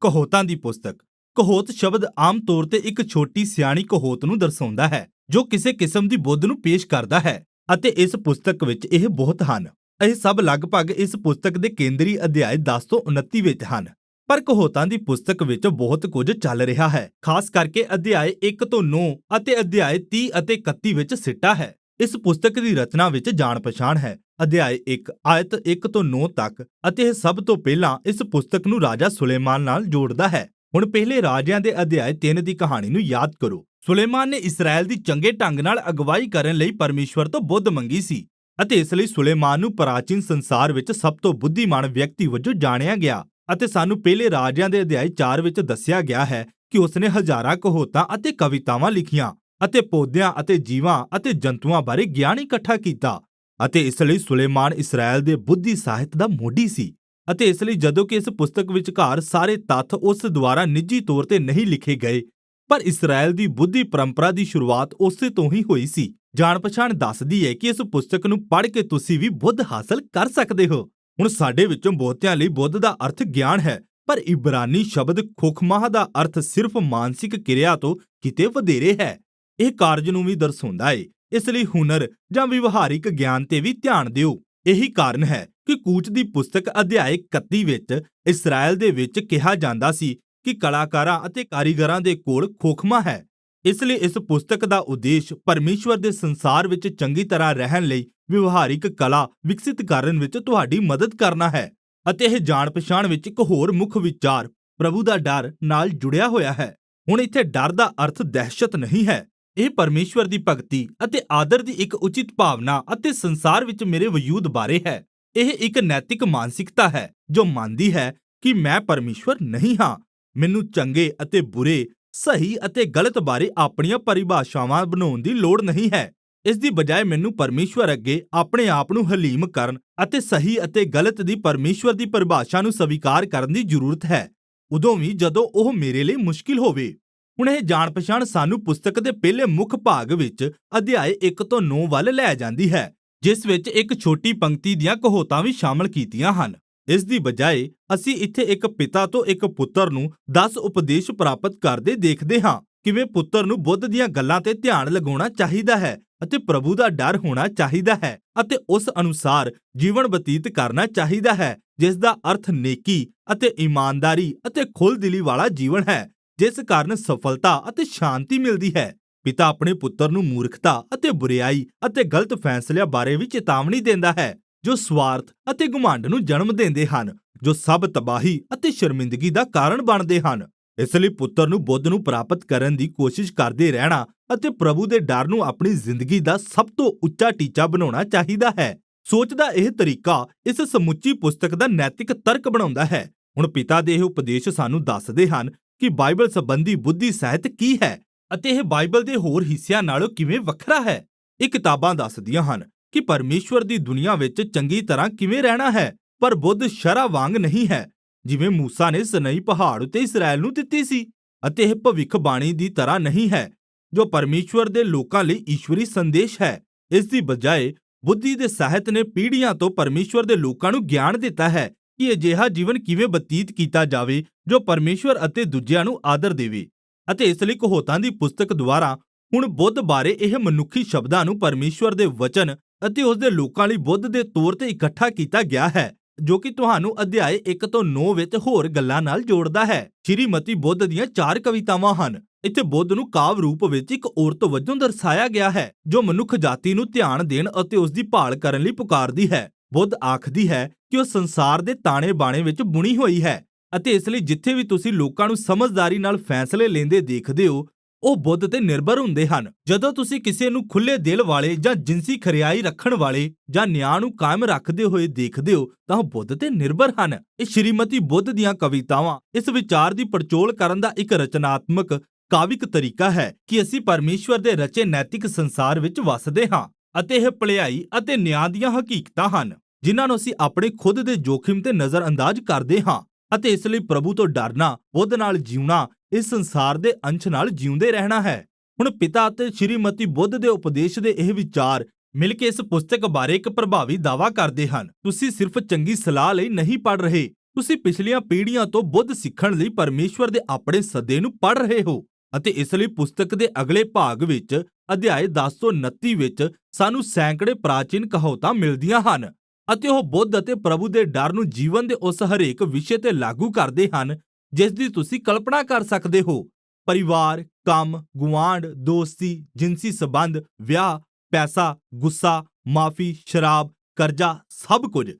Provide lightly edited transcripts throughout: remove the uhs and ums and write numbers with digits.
ਕਹੋਤਾਂ ਦੀ ਪੁਸਤਕ। ਕਹੋਤ ਸ਼ਬਦ ਆਮ ਤੌਰ ਤੇ ਇੱਕ ਛੋਟੀ ਸਿਆਣੀ ਕਹੋਤ ਨੂੰ ਦਰਸਾਉਂਦਾ ਹੈ ਜੋ ਕਿਸੇ ਕਿਸਮ ਦੀ ਬੁੱਧ ਨੂੰ ਪੇਸ਼ ਕਰਦਾ ਹੈ ਅਤੇ ਇਸ ਪੁਸਤਕ ਵਿੱਚ ਇਹ ਬਹੁਤ ਹਨ। ਇਹ ਸਭ ਲਗਭਗ ਇਸ ਪੁਸਤਕ ਦੇ ਕੇਂਦਰੀ ਅਧਿਆਇ 10 ਤੋਂ 29 ਵਿੱਚ ਹਨ। ਪਰ ਕਹੋਤਾਂ ਦੀ ਪੁਸਤਕ ਵਿੱਚ ਬਹੁਤ ਕੁਝ ਚੱਲ ਰਿਹਾ ਹੈ, ਖਾਸ ਕਰਕੇ ਅਧਿਆਇ 1 ਤੋਂ 9 ਅਤੇ ਅਧਿਆਇ 30 ਅਤੇ 31 ਵਿੱਚ ਸਿੱਟਾ ਹੈ। ਇਸ ਪੁਸਤਕ ਦੀ ਰਚਨਾ ਵਿੱਚ ਜਾਣ ਪਛਾਣ ਹੈ। ਅਧਿਆਇ 1 ਆਇਤ 1 ਤੋਂ 9 ਤੱਕ ਅਤੇ ਇਹ ਸਭ ਤੋਂ ਪਹਿਲਾਂ ਇਸ ਪੁਸਤਕ ਨੂੰ ਰਾਜਾ ਸੁਲੇਮਾਨ ਨਾਲ ਜੋੜਦਾ ਹੈ। ਹੁਣ ਪਹਿਲੇ ਰਾਜਿਆਂ ਦੇ ਅਧਿਆਇ 3 ਦੀ ਕਹਾਣੀ ਨੂੰ ਯਾਦ ਕਰੋ। ਸੁਲੇਮਾਨ ਨੇ ਇਸਰਾਇਲ ਦੀ ਚੰਗੇ ਢੰਗ ਨਾਲ ਅਗਵਾਈ ਕਰਨ ਲਈ ਪਰਮੇਸ਼ਵਰ ਤੋਂ ਬੁੱਧ ਮੰਗੀ ਸੀ ਅਤੇ ਇਸ ਲਈ ਸੁਲੇਮਾਨ ਨੂੰ ਪ੍ਰਾਚੀਨ ਸੰਸਾਰ ਵਿੱਚ ਸਭ ਤੋਂ ਬੁੱਧੀਮਾਨ ਵਿਅਕਤੀ ਵਜੋਂ ਜਾਣਿਆ ਗਿਆ ਅਤੇ ਸਾਨੂੰ ਪਹਿਲੇ ਰਾਜਿਆਂ ਦੇ ਅਧਿਆਇ 4 ਵਿੱਚ ਦੱਸਿਆ ਗਿਆ ਹੈ ਕਿ ਉਸਨੇ ਹਜ਼ਾਰਾਂ ਕਹੋਤਾਂ ਅਤੇ ਕਵਿਤਾਵਾਂ ਲਿਖੀਆਂ ਅਤੇ ਪੌਦਿਆਂ ਅਤੇ ਜੀਵਾਂ ਅਤੇ ਜੰਤੂਆਂ ਬਾਰੇ ਗਿਆਨ ਇਕੱਠਾ ਕੀਤਾ ਅਤੇ ਇਸ ਲਈ ਸੁਲੇਮਾਨ ਇਸਰਾਇਲ ਦੇ ਬੁੱਧੀ ਸਾਹਿਤ ਦਾ ਮੋਢੀ ਸੀ। ਅਤੇ ਇਸ ਲਈ ਜਦੋਂ ਕਿ ਇਸ ਪੁਸਤਕ ਵਿਚਕਾਰ ਸਾਰੇ ਤੱਥ ਉਸ ਦੁਆਰਾ ਨਿੱਜੀ ਤੌਰ ਤੇ ਨਹੀਂ ਲਿਖੇ ਗਏ, ਪਰ ਇਸਰਾਇਲ ਦੀ ਬੁੱਧੀ ਪਰੰਪਰਾ ਦੀ ਸ਼ੁਰੂਆਤ ਉਸੇ ਤੋਂ ਹੀ ਹੋਈ ਸੀ। ਜਾਣ ਪਛਾਣ ਦੱਸਦੀ ਹੈ ਕਿ ਇਸ ਪੁਸਤਕ ਨੂੰ ਪੜ੍ਹ ਕੇ ਤੁਸੀਂ ਵੀ ਬੁੱਧ ਹਾਸਲ ਕਰ ਸਕਦੇ ਹੋ। ਹੁਣ ਸਾਡੇ ਵਿੱਚੋਂ ਬਹੁਤਿਆਂ ਲਈ ਬੁੱਧ ਦਾ ਅਰਥ ਗਿਆਨ ਹੈ, ਪਰ ਇਬਰਾਨੀ ਸ਼ਬਦ ਖੁਖਮਾਹ ਦਾ ਅਰਥ ਸਿਰਫ ਮਾਨਸਿਕ ਕਿਰਿਆ ਤੋਂ ਕਿਤੇ ਵਧੇਰੇ ਹੈ। ਇਹ ਕਾਰਜ ਨੂੰ ਵੀ ਦਰਸਾਉਂਦਾ ਹੈ, ਇਸ ਲਈ ਹੁਨਰ ਜਾਂ ਵਿਵਹਾਰਿਕ ਗਿਆਨ ਤੇ ਵੀ ਧਿਆਨ ਦਿਓ। ਇਹੀ ਕਾਰਨ ਹੈ ਕਿ ਕੂਚ ਦੀ ਪੁਸਤਕ ਅਧਿਆਇ 31 ਵਿੱਚ ਇਸਰਾਇਲ ਦੇ ਵਿੱਚ ਕਿਹਾ ਜਾਂਦਾ ਸੀ ਕਿ ਕਲਾਕਾਰਾਂ ਅਤੇ ਕਾਰੀਗਰਾਂ ਦੇ ਕੋਲ ਖੋਖਮਾ ਹੈ। ਇਸ ਲਈ ਇਸ ਪੁਸਤਕ ਦਾ ਉਦੇਸ਼ ਪਰਮੇਸ਼ਵਰ ਦੇ ਸੰਸਾਰ ਵਿੱਚ ਚੰਗੀ ਤਰ੍ਹਾਂ ਰਹਿਣ ਲਈ ਵਿਵਹਾਰਿਕ ਕਲਾ ਵਿਕਸਿਤ ਕਰਨ ਵਿੱਚ ਤੁਹਾਡੀ ਮਦਦ ਕਰਨਾ ਹੈ। ਅਤੇ ਇਹ ਜਾਣ ਪਛਾਣ ਵਿੱਚ ਇੱਕ ਹੋਰ ਮੁੱਖ ਵਿਚਾਰ ਪ੍ਰਭੂ ਦਾ ਡਰ ਨਾਲ ਜੁੜਿਆ ਹੋਇਆ ਹੈ। ਹੁਣ ਇੱਥੇ ਡਰ ਦਾ ਅਰਥ ਦਹਿਸ਼ਤ ਨਹੀਂ ਹੈ। ਇਹ ਪਰਮੇਸ਼ਵਰ ਦੀ ਭਗਤੀ ਅਤੇ ਆਦਰ ਦੀ ਇੱਕ ਉਚਿਤ ਭਾਵਨਾ ਅਤੇ ਸੰਸਾਰ ਵਿੱਚ ਮੇਰੇ ਵਜੂਦ ਬਾਰੇ ਹੈ। ਇਹ ਇੱਕ ਨੈਤਿਕ ਮਾਨਸਿਕਤਾ ਹੈ ਜੋ ਮੰਨਦੀ ਹੈ ਕਿ ਮੈਂ ਪਰਮੇਸ਼ਵਰ ਨਹੀਂ ਹਾਂ। ਮੈਨੂੰ ਚੰਗੇ ਅਤੇ ਬੁਰੇ, ਸਹੀ ਅਤੇ ਗਲਤ ਬਾਰੇ ਆਪਣੀਆਂ ਪਰਿਭਾਸ਼ਾਵਾਂ ਬਣਾਉਣ ਦੀ ਲੋੜ ਨਹੀਂ ਹੈ। ਇਸ ਦੀ ਬਜਾਏ ਮੈਨੂੰ ਪਰਮੇਸ਼ਵਰ ਅੱਗੇ ਆਪਣੇ ਆਪ ਨੂੰ ਹਲੀਮ ਕਰਨ ਅਤੇ ਸਹੀ ਅਤੇ ਗਲਤ ਦੀ ਪਰਮੇਸ਼ਵਰ ਦੀ ਪਰਿਭਾਸ਼ਾ ਨੂੰ ਸਵੀਕਾਰ ਕਰਨ ਦੀ ਜ਼ਰੂਰਤ ਹੈ, ਉਦੋਂ ਵੀ ਜਦੋਂ ਉਹ ਮੇਰੇ ਲਈ ਮੁਸ਼ਕਿਲ ਹੋਵੇ। ਹੁਣ ਇਹ ਜਾਣ ਪਛਾਣ ਸਾਨੂੰ ਪੁਸਤਕ ਦੇ ਪਹਿਲੇ ਮੁੱਖ ਭਾਗ ਵਿੱਚ ਅਧਿਆਇ 1 ਤੋਂ 9 ਵੱਲ ਲੈ ਜਾਂਦੀ ਹੈ, ਜਿਸ ਵਿੱਚ ਇੱਕ ਛੋਟੀ ਪੰਕਤੀ ਦੀਆਂ ਕਹੋਤਾਂ ਵੀ ਸ਼ਾਮਲ ਕੀਤੀਆਂ ਹਨ। ਇਸ ਦੀ ਬਜਾਏ ਅਸੀਂ ਇੱਥੇ ਇੱਕ ਪਿਤਾ ਤੋਂ ਇੱਕ ਪੁੱਤਰ ਨੂੰ 10 ਉਪਦੇਸ਼ ਪ੍ਰਾਪਤ ਕਰਦੇ ਦੇਖਦੇ ਹਾਂ। ਕਿਵੇਂ ਪੁੱਤਰ ਨੂੰ ਬੁੱਧ ਦੀਆਂ ਗੱਲਾਂ ਤੇ ਧਿਆਨ ਲਗਾਉਣਾ ਚਾਹੀਦਾ ਹੈ ਅਤੇ ਪ੍ਰਭੂ ਦਾ ਡਰ ਹੋਣਾ ਚਾਹੀਦਾ ਹੈ ਅਤੇ ਉਸ ਅਨੁਸਾਰ ਜੀਵਨ ਬਤੀਤ ਕਰਨਾ ਚਾਹੀਦਾ ਹੈ, ਜਿਸ ਦਾ ਅਰਥ ਨੇਕੀ ਅਤੇ ਇਮਾਨਦਾਰੀ ਅਤੇ ਖੁੱਲ੍ਹਦਿਲੀ ਵਾਲਾ ਜੀਵਨ ਹੈ, ਜਿਸ ਕਾਰਨ ਸਫਲਤਾ ਅਤੇ ਸ਼ਾਂਤੀ ਮਿਲਦੀ ਹੈ। ਪਿਤਾ ਆਪਣੇ ਪੁੱਤਰ ਨੂੰ ਮੂਰਖਤਾ ਅਤੇ ਬੁਰੀਾਈ ਅਤੇ ਗਲਤ ਫੈਸਲਿਆਂ ਬਾਰੇ ਵੀ ਚੇਤਾਵਨੀ ਦਿੰਦਾ ਹੈ, ਜੋ ਸਵਾਰਥ ਅਤੇ ਘੁਮੰਡ ਨੂੰ ਜਨਮ ਦਿੰਦੇ ਹਨ, ਜੋ ਸਭ ਤਬਾਹੀ ਅਤੇ ਸ਼ਰਮਿੰਦਗੀ ਦਾ ਕਾਰਨ ਬਣਦੇ ਹਨ। ਇਸ ਲਈ ਪੁੱਤਰ ਨੂੰ ਬੁੱਧ ਨੂੰ ਪ੍ਰਾਪਤ ਕਰਨ ਦੀ ਕੋਸ਼ਿਸ਼ ਕਰਦੇ ਰਹਿਣਾ ਅਤੇ ਪ੍ਰਭੂ ਦੇ ਡਰ ਨੂੰ ਆਪਣੀ ਜ਼ਿੰਦਗੀ ਦਾ ਸਭ ਤੋਂ ਉੱਚਾ ਟੀਚਾ ਬਣਾਉਣਾ ਚਾਹੀਦਾ ਹੈ। ਸੋਚ ਦਾ ਇਹ ਤਰੀਕਾ ਇਸ ਸਮੁੱਚੀ ਪੁਸਤਕ ਦਾ ਨੈਤਿਕ ਤਰਕ ਬਣਾਉਂਦਾ ਹੈ। ਹੁਣ ਪਿਤਾ ਦੇ ਇਹ ਉਪਦੇਸ਼ ਸਾਨੂੰ ਦੱਸਦੇ ਹਨ ਕਿ ਬਾਈਬਲ ਸੰਬੰਧੀ ਬੁੱਧੀ ਸਾਹਿਤ ਕੀ ਹੈ ਅਤੇ ਇਹ ਬਾਈਬਲ ਦੇ ਹੋਰ ਹਿੱਸਿਆਂ ਨਾਲੋਂ ਕਿਵੇਂ ਵੱਖਰਾ ਹੈ। ਇਹ ਕਿਤਾਬਾਂ ਦੱਸਦੀਆਂ ਹਨ ਕਿ ਪਰਮੇਸ਼ਵਰ ਦੀ ਦੁਨੀਆ ਵਿੱਚ ਚੰਗੀ ਤਰ੍ਹਾਂ ਕਿਵੇਂ ਰਹਿਣਾ ਹੈ, ਪਰ ਬੁੱਧ ਸ਼ਰ੍ਹਾ ਵਾਂਗ ਨਹੀਂ ਹੈ, ਜਿਵੇਂ ਮੂਸਾ ਨੇ ਸਨਈ ਪਹਾੜ ਉੱਤੇ ਇਸਰਾਇਲ ਨੂੰ ਦਿੱਤੀ ਸੀ। ਅਤੇ ਇਹ ਭਵਿੱਖਬਾਣੀ ਦੀ ਤਰ੍ਹਾਂ ਨਹੀਂ ਹੈ ਜੋ ਪਰਮੇਸ਼ਵਰ ਦੇ ਲੋਕਾਂ ਲਈ ਈਸ਼ਵਰੀ ਸੰਦੇਸ਼ ਹੈ। ਇਸ ਦੀ ਬਜਾਏ ਬੁੱਧੀ ਦੇ ਸਾਹਿਤ ਨੇ ਪੀੜ੍ਹੀਆਂ ਤੋਂ ਪਰਮੇਸ਼ਵਰ ਦੇ ਲੋਕਾਂ ਨੂੰ ਗਿਆਨ ਦਿੱਤਾ ਹੈ ਕਿ ਅਜਿਹਾ ਜੀਵਨ ਕਿਵੇਂ ਬਤੀਤ ਕੀਤਾ ਜਾਵੇ ਜੋ ਪਰਮੇਸ਼ਵਰ ਅਤੇ ਦੂਜਿਆਂ ਨੂੰ ਆਦਰ ਦੇਵੇ। ਅਤੇ ਇਸ ਲਈ ਕਹੋਤਾਂ ਦੀ ਪੁਸਤਕ ਦੁਆਰਾ ਹੁਣ ਬੁੱਧ ਬਾਰੇ ਇਹ ਮਨੁੱਖੀ ਸ਼ਬਦਾਂ ਨੂੰ ਪਰਮੇਸ਼ਵਰ ਦੇ ਵਚਨ ਅਤੇ ਉਸ ਦੇ ਲੋਕਾਂ ਲਈ ਬੁੱਧ ਦੇ ਤੌਰ ਤੇ ਇਕੱਠਾ ਕੀਤਾ ਗਿਆ ਹੈ, ਜੋ ਕਿ ਤੁਹਾਨੂੰ ਅਧਿਆਇ 1 ਤੋਂ 9 ਵਿੱਚ ਹੋਰ ਗੱਲਾਂ ਨਾਲ ਜੋੜਦਾ ਹੈ। ਸ਼੍ਰੀਮਤੀ ਬੁੱਧ ਦੀਆਂ 4 ਕਵਿਤਾਵਾਂ ਹਨ। ਇੱਥੇ ਬੁੱਧ ਨੂੰ ਕਾਵਿ ਰੂਪ ਵਿੱਚ ਇੱਕ ਔਰਤ ਵਜੋਂ ਦਰਸਾਇਆ ਗਿਆ ਹੈ ਜੋ ਮਨੁੱਖ ਜਾਤੀ ਨੂੰ ਧਿਆਨ ਦੇਣ ਅਤੇ ਉਸ ਦੀ ਭਾਲ ਕਰਨ ਲਈ ਪੁਕਾਰਦੀ ਹੈ। ਬੁੱਧ ਆਖਦੀ ਹੈ ਕਿ ਉਹ ਸੰਸਾਰ ਦੇ ਤਾਣੇ ਬਾਣੇ ਵਿੱਚ ਬੁਣੀ ਹੋਈ ਹੈ ਅਤੇ ਇਸ ਲਈ ਜਿੱਥੇ ਵੀ ਤੁਸੀਂ ਲੋਕਾਂ ਨੂੰ ਸਮਝਦਾਰੀ ਨਾਲ ਫੈਸਲੇ ਲੈਂਦੇ ਦੇਖਦੇ ਹੋ, ਉਹ ਬੁੱਧ ਤੇ ਨਿਰਭਰ ਹੁੰਦੇ ਹਨ। ਜਦੋਂ ਤੁਸੀਂ ਕਿਸੇ ਨੂੰ ਖੁੱਲੇ ਦਿਲ ਵਾਲੇ ਜਾਂ ਜਿਨਸੀ ਖਰਿਆਈ ਰੱਖਣ ਵਾਲੇ ਜਾਂ ਨਿਆਂ ਨੂੰ ਕਾਇਮ ਰੱਖਦੇ ਹੋਏ ਦੇਖਦੇ ਹੋ, ਤਾਂ ਉਹ ਬੁੱਧ ਤੇ ਨਿਰਭਰ ਹਨ। ਇਹ ਸ਼੍ਰੀਮਤੀ ਬੁੱਧ ਦੀਆਂ ਕਵਿਤਾਵਾਂ ਇਸ ਵਿਚਾਰ ਦੀ ਪੜਚੋਲ ਕਰਨ ਦਾ ਇੱਕ ਰਚਨਾਤਮਕ ਕਾਵਿਕ ਤਰੀਕਾ ਹੈ ਕਿ ਅਸੀਂ ਪਰਮੇਸ਼ਵਰ ਦੇ ਰਚੇ ਨੈਤਿਕ ਸੰਸਾਰ ਵਿੱਚ ਵੱਸਦੇ ਹਾਂ ਅਤੇ ਇਹ ਭਲਾਈ ਅਤੇ ਨਿਆਂ ਦੀਆਂ ਹਕੀਕਤਾਂ ਹਨ, ਜਿਨ੍ਹਾਂ ਨੂੰ ਅਸੀਂ ਆਪਣੇ ਖੁਦ ਦੇ ਜੋਖਿਮ ਤੇ ਨਜ਼ਰਅੰਦਾਜ਼ ਕਰਦੇ ਹਾਂ। ਅਤੇ ਇਸ ਲਈ ਪ੍ਰਭੂ ਤੋਂ ਡਰਨਾ, ਬੁੱਧ ਨਾਲ ਜਿਉਣਾ, ਇਸ ਸੰਸਾਰ ਦੇ ਅੰਸ਼ ਨਾਲ ਜਿਉਂਦੇ ਰਹਿਣਾ ਹੈ। ਹੁਣ ਪਿਤਾ ਅਤੇ ਸ਼੍ਰੀਮਤੀ ਬੁੱਧ ਦੇ ਉਪਦੇਸ਼ ਦੇ ਇਹ ਵਿਚਾਰ ਮਿਲ ਕੇ ਇਸ ਪੁਸਤਕ ਬਾਰੇ ਇੱਕ ਪ੍ਰਭਾਵੀ ਦਾਅਵਾ ਕਰਦੇ ਹਨ। ਤੁਸੀਂ ਸਿਰਫ ਚੰਗੀ ਸਲਾਹ ਲਈ ਨਹੀਂ ਪੜ੍ਹ ਰਹੇ, ਤੁਸੀਂ ਪਿਛਲੀਆਂ ਪੀੜ੍ਹੀਆਂ ਤੋਂ ਬੁੱਧ ਸਿੱਖਣ ਲਈ ਪਰਮੇਸ਼ਵਰ ਦੇ ਆਪਣੇ ਸੱਦੇ ਨੂੰ ਪੜ੍ਹ ਰਹੇ ਹੋ ਅਤੇ ਇਸ ਲਈ ਪੁਸਤਕ ਦੇ ਅਗਲੇ ਭਾਗ ਵਿੱਚ ਅਧਿਆਇ 10 ਤੋਂ 29 ਵਿੱਚ ਸਾਨੂੰ ਸੈਂਕੜੇ ਪ੍ਰਾਚੀਨ ਕਹਾਵਤਾਂ ਮਿਲਦੀਆਂ ਹਨ ਅਤੇ ਉਹ ਬੁੱਧ ਅਤੇ ਪ੍ਰਭੂ ਦੇ ਡਰ ਨੂੰ ਜੀਵਨ ਦੇ ਉਸ ਹਰੇਕ ਵਿਸ਼ੇ ਤੇ ਲਾਗੂ ਕਰਦੇ ਹਨ ਜਿਸ ਦੀ ਤੁਸੀਂ ਕਲਪਨਾ ਕਰ ਸਕਦੇ ਹੋ। ਪਰਿਵਾਰ, ਕੰਮ, ਗੁਆਂਢ, ਦੋਸਤੀ, ਜਿਨਸੀ ਸਬੰਧ, ਵਿਆਹ, ਪੈਸਾ, ਗੁੱਸਾ, ਮਾਫੀ, ਸ਼ਰਾਬ, ਕਰਜ਼ਾ, ਸਭ ਕੁਝ।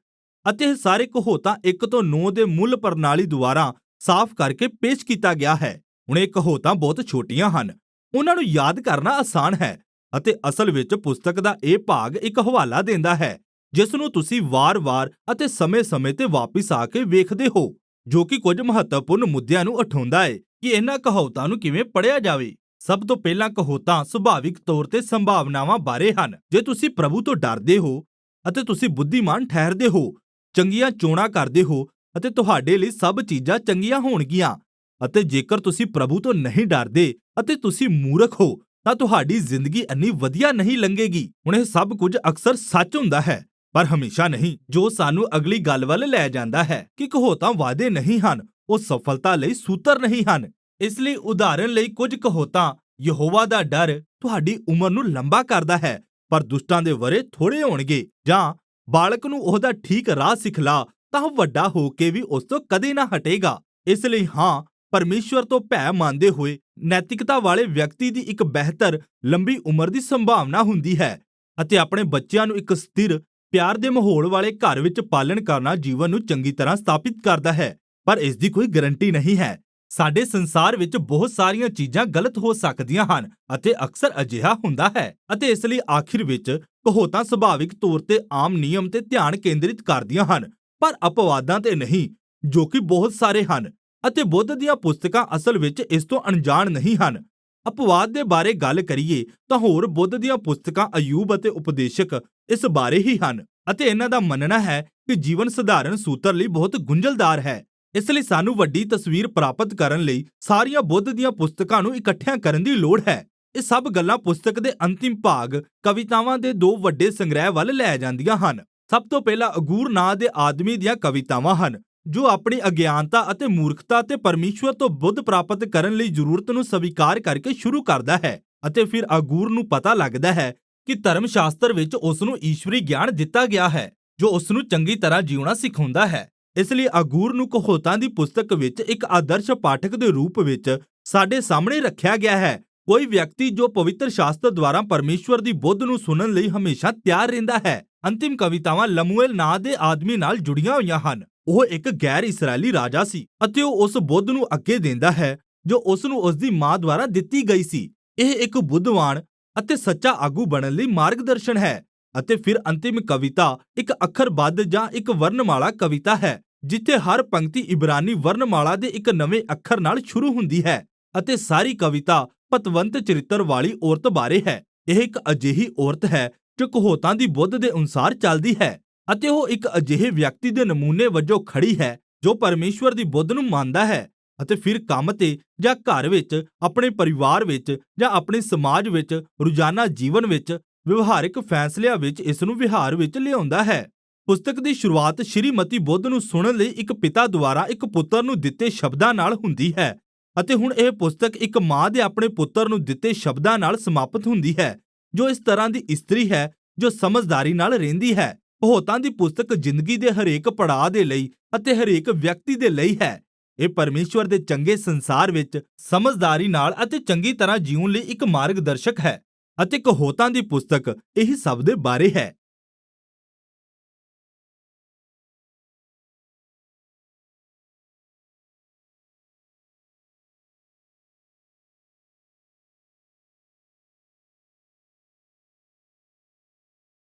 ਅਤੇ ਇਹ ਸਾਰੇ ਕਹਾਵਤਾਂ 1 ਤੋਂ 9 ਦੇ ਮੁੱਲ ਪ੍ਰਣਾਲੀ ਦੁਆਰਾ ਸਾਫ਼ ਕਰਕੇ ਪੇਸ਼ ਕੀਤਾ ਗਿਆ ਹੈ। ਹੁਣ ਇਹ ਕਹਾਵਤਾਂ ਬਹੁਤ ਛੋਟੀਆਂ ਹਨ, ਉਹਨਾਂ ਨੂੰ ਯਾਦ ਕਰਨਾ ਆਸਾਨ ਹੈ ਅਤੇ ਅਸਲ ਵਿੱਚ ਪੁਸਤਕ ਦਾ ਇਹ ਭਾਗ ਇੱਕ ਹਵਾਲਾ ਦਿੰਦਾ ਹੈ ਜਿਸ ਨੂੰ ਤੁਸੀਂ ਵਾਰ-ਵਾਰ ਅਤੇ ਸਮੇਂ-ਸਮੇਂ ਤੇ ਵਾਪਿਸ ਆ ਕੇ ਵੇਖਦੇ ਹੋ, ਜੋ ਕਿ ਕੁਝ ਮਹੱਤਵਪੂਰਨ ਮੁੱਦਿਆਂ ਨੂੰ ਉਠਾਉਂਦਾ ਹੈ ਕਿ ਇਹਨਾਂ ਕਹਾਵਤਾਂ ਨੂੰ ਕਿਵੇਂ ਪੜ੍ਹਿਆ ਜਾਵੇ। ਸਭ ਤੋਂ ਪਹਿਲਾਂ ਕਹਾਵਤਾਂ ਸੁਭਾਵਿਕ ਤੌਰ ਤੇ ਸੰਭਾਵਨਾਵਾਂ ਬਾਰੇ ਹਨ। ਜੇ ਤੁਸੀਂ ਪ੍ਰਭੂ ਤੋਂ ਡਰਦੇ ਹੋ ਅਤੇ ਤੁਸੀਂ ਬੁੱਧੀਮਾਨ ਠਹਿਰਦੇ ਹੋ, ਚੰਗੀਆਂ ਚੋਣਾਂ ਕਰਦੇ ਹੋ ਅਤੇ ਤੁਹਾਡੇ ਲਈ ਸਭ ਚੀਜ਼ਾਂ ਚੰਗੀਆਂ ਹੋਣਗੀਆਂ, ਅਤੇ ਜੇਕਰ ਤੁਸੀਂ ਪ੍ਰਭੂ ਤੋਂ ਨਹੀਂ ਡਰਦੇ ਅਤੇ ਤੁਸੀਂ ਮੂਰਖ ਹੋ ਤਾਂ ਤੁਹਾਡੀ ਜ਼ਿੰਦਗੀ ਇੰਨੀ ਵਧੀਆ ਨਹੀਂ ਲੰਘੇਗੀ। ਹੁਣ ਇਹ ਸਭ ਕੁਝ ਅਕਸਰ ਸੱਚ ਹੁੰਦਾ ਹੈ ਪਰ ਹਮੇਸ਼ਾ ਨਹੀਂ, ਜੋ ਸਾਨੂੰ ਅਗਲੀ ਗੱਲ ਵੱਲ ਲੈ ਜਾਂਦਾ ਹੈ ਕਿ ਕਹਾਵਤਾਂ ਵਾਅਦੇ ਨਹੀਂ ਹਨ, ਉਹ ਸਫਲਤਾ ਲਈ ਸੂਤਰ ਨਹੀਂ ਹਨ। ਇਸ ਲਈ ਉਦਾਹਰਣ ਲਈ ਕੁਝ ਕਹਾਵਤਾਂ, ਯਹੋਵਾ ਦਾ ਡਰ ਤੁਹਾਡੀ ਉਮਰ ਨੂੰ ਲੰਬਾ ਕਰਦਾ ਹੈ ਪਰ ਦੁਸ਼ਟਾਂ ਦੇ ਵਰੇ ਥੋੜੇ ਹੋਣਗੇ, ਜਾਂ ਬਾਲਕ ਨੂੰ ਉਹਦਾ ਠੀਕ ਰਾਹ ਸਿਖਲਾ ਤਾਂ ਉਹ ਵੱਡਾ ਹੋ ਕੇ ਵੀ ਉਸ ਤੋਂ ਕਦੇ ਨਾ ਹਟੇਗਾ। ਇਸ ਲਈ ਹਾਂ, ਪਰਮੇਸ਼ਵਰ ਤੋਂ ਭੈ ਮੰਨਦੇ ਹੋਏ ਨੈਤਿਕਤਾ ਵਾਲੇ ਵਿਅਕਤੀ ਦੀ ਇੱਕ ਬਿਹਤਰ ਲੰਬੀ ਉਮਰ ਦੀ ਸੰਭਾਵਨਾ ਹੁੰਦੀ ਹੈ ਅਤੇ ਆਪਣੇ ਬੱਚਿਆਂ ਨੂੰ ਇੱਕ ਸਥਿਰ ਪਿਆਰ ਦੇ ਮਾਹੌਲ ਵਾਲੇ ਘਰ ਵਿੱਚ ਪਾਲਣ ਕਰਨਾ ਜੀਵਨ ਨੂੰ ਚੰਗੀ ਤਰ੍ਹਾਂ ਸਥਾਪਿਤ ਕਰਦਾ ਹੈ, ਪਰ ਇਸ ਦੀ ਕੋਈ ਗਾਰੰਟੀ ਨਹੀਂ ਹੈ। ਸਾਡੇ ਸੰਸਾਰ ਵਿੱਚ ਬਹੁਤ ਸਾਰੀਆਂ ਚੀਜ਼ਾਂ ਗਲਤ ਹੋ ਸਕਦੀਆਂ ਹਨ ਅਤੇ ਅਕਸਰ ਅਜਿਹਾ ਹੁੰਦਾ ਹੈ, ਅਤੇ ਇਸ ਲਈ ਆਖਿਰ ਵਿੱਚ ਕਹਾਵਤਾਂ ਸੁਭਾਵਿਕ ਤੌਰ ਤੇ ਆਮ ਨਿਯਮ ਤੇ ਧਿਆਨ ਕੇਂਦਰਿਤ ਕਰਦੀਆਂ ਹਨ ਪਰ ਅਪਵਾਦਾਂ ਤੇ ਨਹੀਂ, ਜੋ ਕਿ ਬਹੁਤ ਸਾਰੇ ਹਨ, ਅਤੇ ਬੁੱਧ ਦੀਆਂ ਪੁਸਤਕਾਂ ਅਸਲ ਵਿੱਚ ਇਸ ਤੋਂ ਅਣਜਾਣ ਨਹੀਂ ਹਨ। ਅਪਵਾਦ ਦੇ ਬਾਰੇ ਗੱਲ ਕਰੀਏ ਤਾਂ ਹੋਰ ਬੁੱਧ ਦੀਆਂ ਪੁਸਤਕਾਂ ਅਯੂਬ ਅਤੇ ਉਪਦੇਸ਼ਕ ਇਸ ਬਾਰੇ ਹੀ ਹਨ ਅਤੇ ਇਹਨਾਂ ਦਾ ਮੰਨਣਾ ਹੈ ਕਿ ਜੀਵਨ ਸਧਾਰਨ ਸੂਤਰ ਲਈ ਬਹੁਤ ਗੁੰਝਲਦਾਰ ਹੈ। ਇਸ ਲਈ ਸਾਨੂੰ ਵੱਡੀ ਤਸਵੀਰ ਪ੍ਰਾਪਤ ਕਰਨ ਲਈ ਸਾਰੀਆਂ ਬੁੱਧ ਦੀਆਂ ਪੁਸਤਕਾਂ ਨੂੰ ਇਕੱਠਿਆਂ ਕਰਨ ਦੀ ਲੋੜ ਹੈ। ਇਹ ਸਭ ਗੱਲਾਂ ਪੁਸਤਕ ਦੇ ਅੰਤਿਮ ਭਾਗ ਕਵਿਤਾਵਾਂ ਦੇ 2 ਵੱਡੇ ਸੰਗ੍ਰਹਿ ਵੱਲ ਲੈ ਜਾਂਦੀਆਂ ਹਨ। ਸਭ ਤੋਂ ਪਹਿਲਾਂ ਅਗੂਰ ਨਾਂ ਦੇ ਆਦਮੀ ਦੀਆਂ ਕਵਿਤਾਵਾਂ ਹਨ ਜੋ ਆਪਣੀ ਅਗਿਆਨਤਾ ਅਤੇ ਮੂਰਖਤਾ ਤੇ ਪਰਮੇਸ਼ਵਰ ਤੋਂ ਬੁੱਧ ਪ੍ਰਾਪਤ ਕਰਨ ਲਈ ਜ਼ਰੂਰਤ ਨੂੰ ਸਵੀਕਾਰ ਕਰਕੇ ਸ਼ੁਰੂ ਕਰਦਾ ਹੈ, ਅਤੇ ਫਿਰ ਅਗੂਰ ਨੂੰ ਪਤਾ ਲੱਗਦਾ ਹੈ ਕਿ ਧਰਮ ਸ਼ਾਸਤਰ ਵਿੱਚ ਉਸ ਨੂੰ ਈਸ਼ਵਰੀ ਗਿਆਨ ਦਿੱਤਾ ਗਿਆ ਹੈ ਜੋ ਉਸ ਨੂੰ ਚੰਗੀ ਤਰ੍ਹਾਂ ਜਿਉਣਾ ਸਿਖਾਉਂਦਾ ਹੈ। ਇਸ ਲਈ ਅਗੂਰ ਨੂੰ ਕਹਾਵਤਾਂ ਦੀ ਪੁਸਤਕ ਵਿੱਚ ਇੱਕ ਆਦਰਸ਼ ਪਾਠਕ ਦੇ ਰੂਪ ਵਿੱਚ ਸਾਡੇ ਸਾਹਮਣੇ ਰੱਖਿਆ ਗਿਆ ਹੈ। ਕੋਈ ਵਿਅਕਤੀ ਜੋ ਪਵਿੱਤਰ ਸ਼ਾਸਤਰ ਦੁਆਰਾ ਪਰਮੇਸ਼ਵਰ ਦੀ ਬੁੱਧ ਨੂੰ ਸੁਣਨ ਲਈ ਹਮੇਸ਼ਾ ਤਿਆਰ ਰਹਿੰਦਾ ਹੈ। ਅੰਤਿਮ ਕਵਿਤਾਵਾਂ ਲਮੂਏਲ ਨਾਂ ਦੇ ਆਦਮੀ ਨਾਲ ਜੁੜੀਆਂ ਹੋਈਆਂ ਹਨ। ਉਹ ਇੱਕ ਗੈਰ ਇਸਰਾਏਲੀ ਰਾਜਾ ਸੀ ਅਤੇ ਉਹ ਉਸ ਬੁੱਧ ਨੂੰ ਅੱਗੇ ਦਿੰਦਾ ਹੈ ਜੋ ਉਸ ਨੂੰ ਉਸ ਦੀ ਮਾਂ ਦੁਆਰਾ ਦਿੱਤੀ ਗਈ ਸੀ। ਇਹ ਇੱਕ ਬੁੱਧਵਾਨ ਅਤੇ ਸੱਚਾ ਆਗੂ ਬਣਨ ਲਈ ਮਾਰਗਦਰਸ਼ਨ ਹੈ। ਅਤੇ ਫਿਰ ਅੰਤਿਮ ਕਵਿਤਾ ਇੱਕ ਅੱਖਰਬੱਧ ਜਾਂ ਇੱਕ ਵਰਣਮਾਲਾ ਕਵਿਤਾ ਹੈ ਜਿੱਥੇ ਹਰ ਪੰਕਤੀ ਇਬਰਾਨੀ ਵਰਣਮਾਲਾ ਦੇ ਇੱਕ ਨਵੇਂ ਅੱਖਰ ਨਾਲ ਸ਼ੁਰੂ ਹੁੰਦੀ ਹੈ, ਅਤੇ ਸਾਰੀ ਕਵਿਤਾ ਪਤਵੰਤ ਚਰਿੱਤਰ ਵਾਲੀ ਔਰਤ ਬਾਰੇ ਹੈ। ਇਹ ਇੱਕ ਅਜਿਹੀ ਔਰਤ ਹੈ ਜੋ ਕਹਾਵਤਾਂ ਦੀ ਬੁੱਧ ਦੇ ਅਨੁਸਾਰ ਚੱਲਦੀ ਹੈ ਅਤੇ ਉਹ ਇੱਕ ਅਜਿਹੇ ਵਿਅਕਤੀ ਦੇ ਨਮੂਨੇ ਵਜੋਂ ਖੜੀ ਹੈ ਜੋ ਪਰਮੇਸ਼ਵਰ ਦੀ ਬੁੱਧ ਨੂੰ ਮੰਨਦਾ ਹੈ ਅਤੇ ਫਿਰ ਕੰਮ ਤੇ ਜਾਂ ਘਰ ਵਿੱਚ, ਆਪਣੇ ਪਰਿਵਾਰ ਵਿੱਚ ਜਾਂ ਆਪਣੇ ਸਮਾਜ ਵਿੱਚ, ਰੋਜ਼ਾਨਾ ਜੀਵਨ ਵਿੱਚ, ਵਿਵਹਾਰਿਕ ਫੈਸਲਿਆਂ ਵਿੱਚ ਇਸ ਨੂੰ ਵਿਹਾਰ ਵਿੱਚ ਲਿਆਉਂਦਾ ਹੈ। ਪੁਸਤਕ ਦੀ ਸ਼ੁਰੂਆਤ ਸ਼੍ਰੀਮਤੀ ਬੁੱਧ ਨੂੰ ਸੁਣਨ ਲਈ ਇੱਕ ਪਿਤਾ ਦੁਆਰਾ ਇੱਕ ਪੁੱਤਰ ਨੂੰ ਦਿੱਤੇ ਸ਼ਬਦਾਂ ਨਾਲ ਹੁੰਦੀ ਹੈ, ਅਤੇ ਹੁਣ ਇਹ ਪੁਸਤਕ ਇੱਕ ਮਾਂ ਦੇ ਆਪਣੇ ਪੁੱਤਰ ਨੂੰ ਦਿੱਤੇ ਸ਼ਬਦਾਂ ਨਾਲ ਸਮਾਪਤ ਹੁੰਦੀ ਹੈ ਜੋ ਇਸ ਤਰ੍ਹਾਂ ਦੀ ਇਸਤਰੀ ਹੈ ਜੋ ਸਮਝਦਾਰੀ ਨਾਲ ਰਹਿੰਦੀ ਹੈ। ਕਹਾਵਤਾਂ ਦੀ ਪੁਸਤਕ ਜ਼ਿੰਦਗੀ ਦੇ ਹਰੇਕ ਪੜਾਅ ਦੇ ਲਈ ਅਤੇ ਹਰੇਕ ਵਿਅਕਤੀ ਦੇ ਲਈ ਹੈ। ਇਹ ਪਰਮੇਸ਼ਵਰ ਦੇ ਚੰਗੇ ਸੰਸਾਰ ਵਿੱਚ ਸਮਝਦਾਰੀ ਨਾਲ ਅਤੇ ਚੰਗੀ ਤਰ੍ਹਾਂ ਜੀਉਣ ਲਈ ਇੱਕ ਮਾਰਗਦਰਸ਼ਕ ਹੈ, ਅਤੇ ਕਹਾਵਤਾਂ ਦੀ ਪੁਸਤਕ ਇਹੀ ਸਭ ਦੇ ਬਾਰੇ ਹੈ।